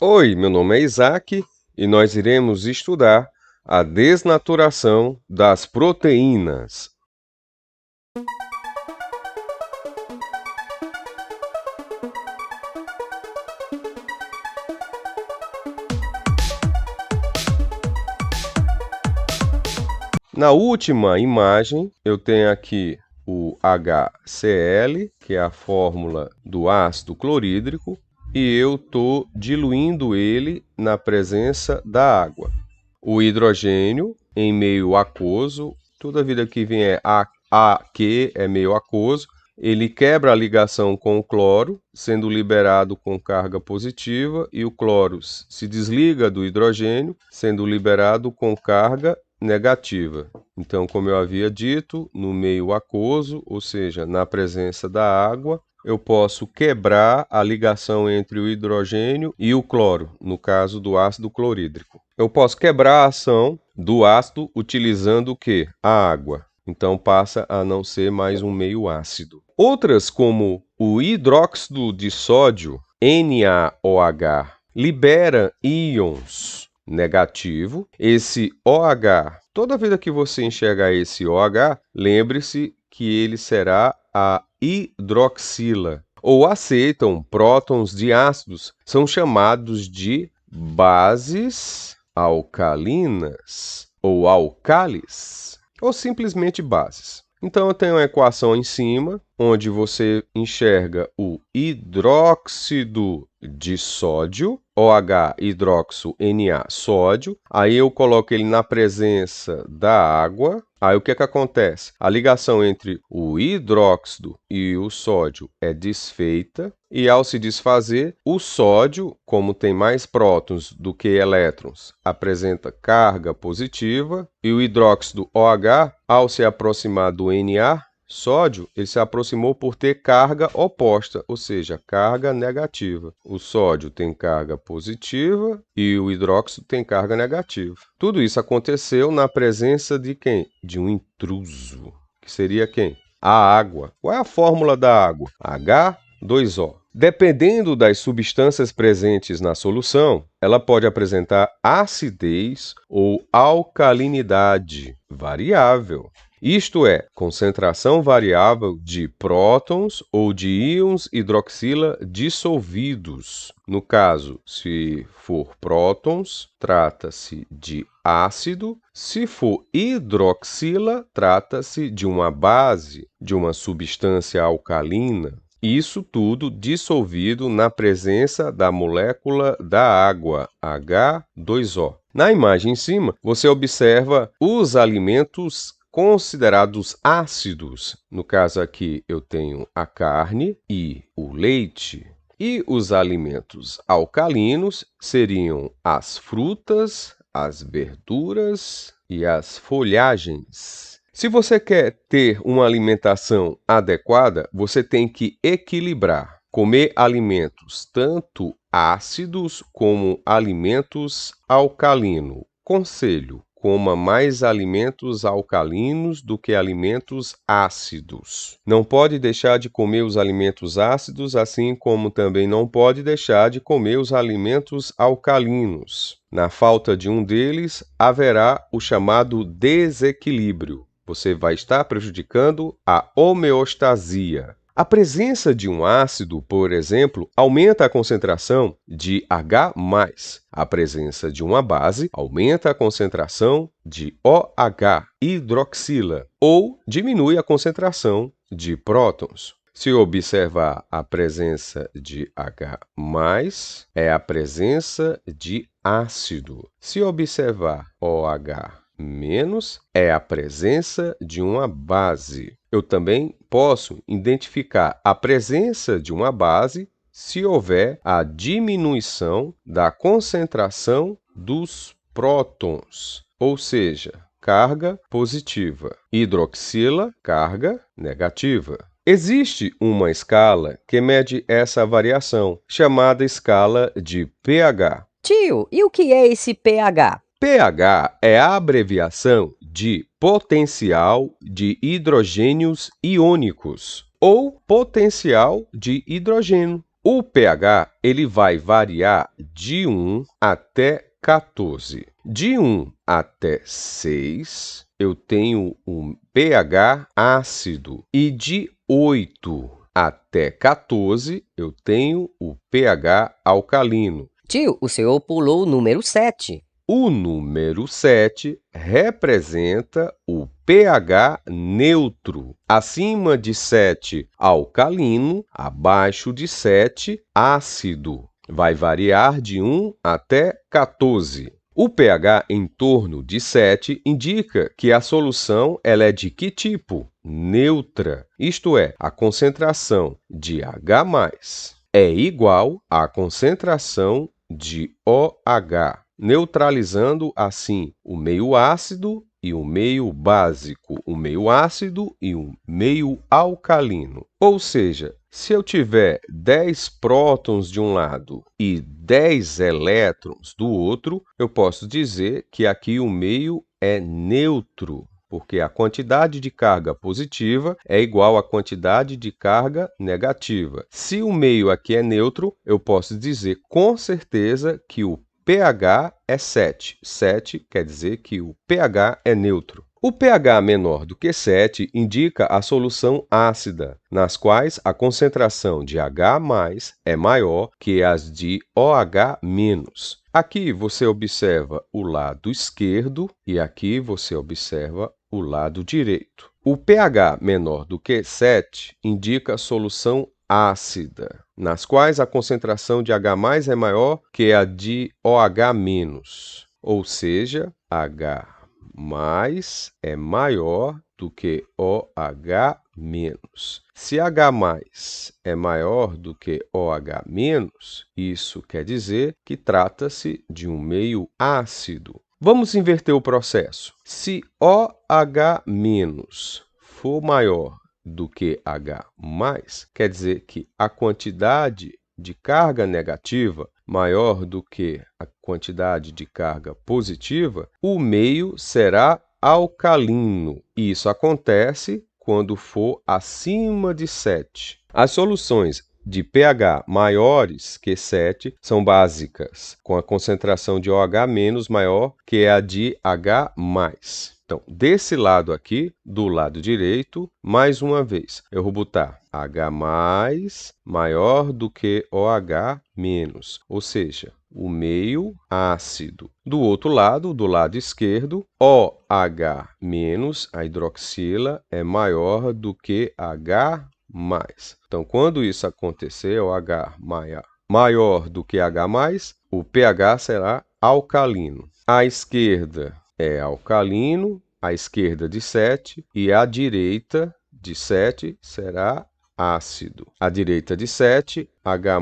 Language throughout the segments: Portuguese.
Oi, meu nome é Isaac e nós iremos estudar a desnaturação das proteínas. Na última imagem, eu tenho aqui o HCl, que é a fórmula do ácido clorídrico, e eu estou diluindo ele na presença da água. O hidrogênio em meio aquoso, toda vida que vier aqui é meio aquoso, ele quebra a ligação com o cloro, sendo liberado com carga positiva, e o cloro se desliga do hidrogênio, sendo liberado com carga negativa. Então, como eu havia dito, no meio aquoso, ou seja, na presença da água, eu posso quebrar a ligação entre o hidrogênio e o cloro, no caso do ácido clorídrico. Eu posso quebrar a ação do ácido utilizando o quê? A água. Então passa a não ser mais um meio ácido. Outras, como o hidróxido de sódio, NaOH, libera íons negativo. Esse OH, toda vida que você enxergar esse OH, lembre-se que ele será a hidroxila. Ou aceitam prótons de ácidos, são chamados de bases alcalinas ou alcalis, ou simplesmente bases. Então eu tenho uma equação em cima, onde você enxerga o hidróxido de sódio, OH hidróxido Na sódio, aí eu coloco ele na presença da água. Aí o que acontece? A ligação entre o hidróxido e o sódio é desfeita, e ao se desfazer, o sódio, como tem mais prótons do que elétrons, apresenta carga positiva, e o hidróxido OH, ao se aproximar do Na, sódio, ele se aproximou por ter carga oposta, ou seja, carga negativa. O sódio tem carga positiva e o hidróxido tem carga negativa. Tudo isso aconteceu na presença de quem? De um intruso, que seria quem? A água. Qual é a fórmula da água? H2O. Dependendo das substâncias presentes na solução, ela pode apresentar acidez ou alcalinidade variável. Isto é, concentração variável de prótons ou de íons hidroxila dissolvidos. No caso, se for prótons, trata-se de ácido. Se for hidroxila, trata-se de uma base, de uma substância alcalina. Isso tudo dissolvido na presença da molécula da água, H2O. Na imagem em cima, você observa os alimentos considerados ácidos. No caso aqui, eu tenho a carne e o leite. E os alimentos alcalinos seriam as frutas, as verduras e as folhagens. Se você quer ter uma alimentação adequada, você tem que equilibrar. Comer alimentos tanto ácidos como alimentos alcalinos. Conselho: coma mais alimentos alcalinos do que alimentos ácidos. Não pode deixar de comer os alimentos ácidos, assim como também não pode deixar de comer os alimentos alcalinos. Na falta de um deles, haverá o chamado desequilíbrio. Você vai estar prejudicando a homeostasia. A presença de um ácido, por exemplo, aumenta a concentração de H+. A presença de uma base aumenta a concentração de OH, hidroxila, ou diminui a concentração de prótons. Se observar a presença de H+, é a presença de ácido. Se observar OH-, é a presença de uma base. Eu também posso identificar a presença de uma base se houver a diminuição da concentração dos prótons, ou seja, carga positiva. Hidroxila, carga negativa. Existe uma escala que mede essa variação, chamada escala de pH. Tio, e o que é esse pH? pH é a abreviação de potencial de hidrogênios iônicos, ou potencial de hidrogênio. O pH ele vai variar de 1 até 14. De 1 até 6, eu tenho um pH ácido. E de 8 até 14, eu tenho o pH alcalino. Tio, o senhor pulou o número 7. O número 7 representa o pH neutro. Acima de 7, alcalino, abaixo de 7, ácido. Vai variar de 1 até 14. O pH em torno de 7 indica que a solução ela é de que tipo? Neutra. Isto é, a concentração de H+ é igual à concentração de OH, neutralizando assim o meio ácido e o meio básico, o meio ácido e o meio alcalino. Ou seja, se eu tiver 10 prótons de um lado e 10 elétrons do outro, eu posso dizer que aqui o meio é neutro, porque a quantidade de carga positiva é igual à quantidade de carga negativa. Se o meio aqui é neutro, eu posso dizer com certeza que o pH é 7. 7 quer dizer que o pH é neutro. O pH menor do que 7 indica a solução ácida, nas quais a concentração de H+ é maior que as de OH-. Aqui você observa o lado esquerdo e aqui você observa o lado direito. O pH menor do que 7 indica a solução ácida, nas quais a concentração de H+ é maior que a de OH-, ou seja, H+ é maior do que OH-. Se H+ é maior do que OH-, isso quer dizer que trata-se de um meio ácido. Vamos inverter o processo. Se OH- for maior do que H+, quer dizer que a quantidade de carga negativa maior do que a quantidade de carga positiva, o meio será alcalino. Isso acontece quando for acima de 7. As soluções de pH maiores que 7 são básicas, com a concentração de OH- maior que a de H+. Então, desse lado aqui, do lado direito, mais uma vez, eu vou botar H+ maior do que OH-, ou seja, o meio ácido. Do outro lado, do lado esquerdo, OH-, a hidroxila, é maior do que H+. Então, quando isso acontecer, OH maior do que H+, o pH será alcalino. À esquerda é alcalino, à esquerda de 7, e à direita de 7 será ácido. À direita de 7, H+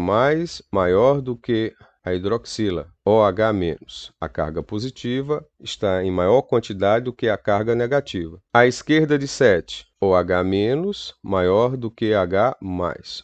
maior do que a hidroxila, OH-. A carga positiva está em maior quantidade do que a carga negativa. À esquerda de 7, OH- maior do que H+,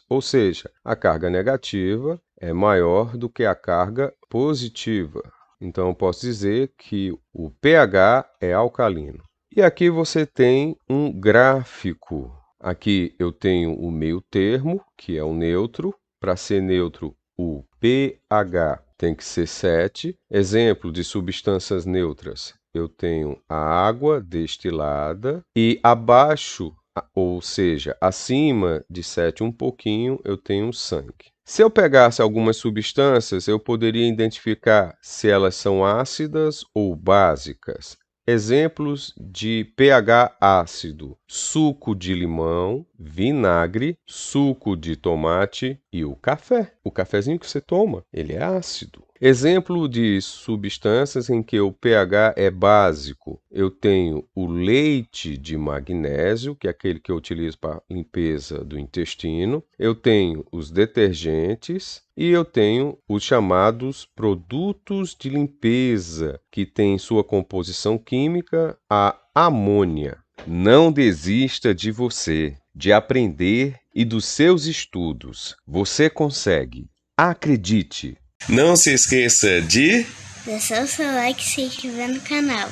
ou seja, a carga negativa é maior do que a carga positiva. Então, eu posso dizer que o pH é alcalino. E aqui você tem um gráfico. Aqui eu tenho o meio termo, que é o neutro. Para ser neutro, o pH tem que ser 7. Exemplo de substâncias neutras. Eu tenho a água destilada e abaixo, ou seja, acima de 7 um pouquinho, eu tenho sangue. Se eu pegasse algumas substâncias, eu poderia identificar se elas são ácidas ou básicas. Exemplos de pH ácido: suco de limão, vinagre, suco de tomate e o café. O cafezinho que você toma, ele é ácido. Exemplo de substâncias em que o pH é básico: eu tenho o leite de magnésio, que é aquele que eu utilizo para limpeza do intestino, eu tenho os detergentes e eu tenho os chamados produtos de limpeza, que têm em sua composição química a amônia. Não desista de você, de aprender e dos seus estudos. Você consegue. Acredite! Não se esqueça de deixar o seu like se inscrever no canal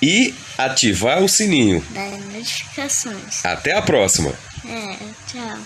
e ativar o sininho das notificações. Até a próxima! Tchau.